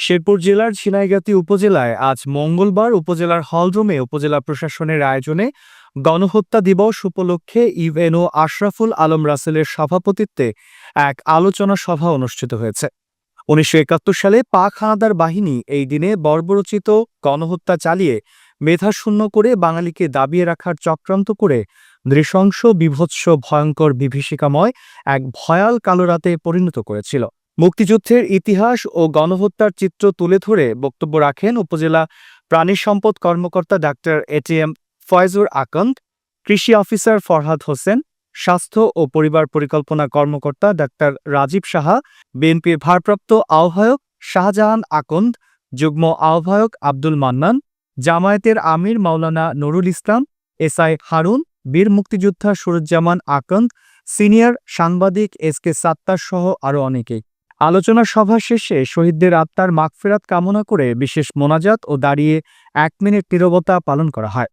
শেরপুর জেলার ঝিনাইগাতী উপজেলায় আজ মঙ্গলবার উপজেলার হলরুমে উপজেলা প্রশাসনের আয়োজনে গণহত্যা দিবস উপলক্ষে ইউএনও আশরাফুল আলম রাসেলের সভাপতিত্বে এক আলোচনা সভা অনুষ্ঠিত হয়েছে। ১৯৭১ সালে পাক হানাদার বাহিনী এই দিনে বর্বরোচিত গণহত্যা চালিয়ে মেধাশূন্য করে বাঙালিকে দাবিয়ে রাখার চক্রান্ত করে নৃশংস বীভৎস ভয়ঙ্কর বিভীষিকাময় এক ভয়াল কালো রাতে পরিণত করেছিল। মুক্তিযুদ্ধের ইতিহাস ও গণহত্যার চিত্র তুলে ধরে বক্তব্য রাখেন উপজেলা প্রাণী সম্পদ কর্মকর্তা ডাক্তার এটিএম ফয়জুর আকন্দ, কৃষি অফিসার ফরহাদ হোসেন, স্বাস্থ্য ও পরিবার পরিকল্পনা কর্মকর্তা ডাক্তার রাজীব সাহা, বিএনপির ভারপ্রাপ্ত আহ্বায়ক শাহজাহান আকন্দ, যুগ্ম আহ্বায়ক আব্দুল মান্নান, জামায়াতের আমির মাওলানা নুরুল ইসলাম, এসআই হারুন, বীর মুক্তিযোদ্ধা সুরুজ্জামান আকন্দ, সিনিয়র সাংবাদিক এসকে সাত্তার সহ আরও অনেকেই। আলোচনা সভা শেষে শহীদদের আত্মার মাগফিরাত কামনা করে বিশেষ মোনাজাত ও দাঁড়িয়ে ১ মিনিট নীরবতা পালন করা হয়।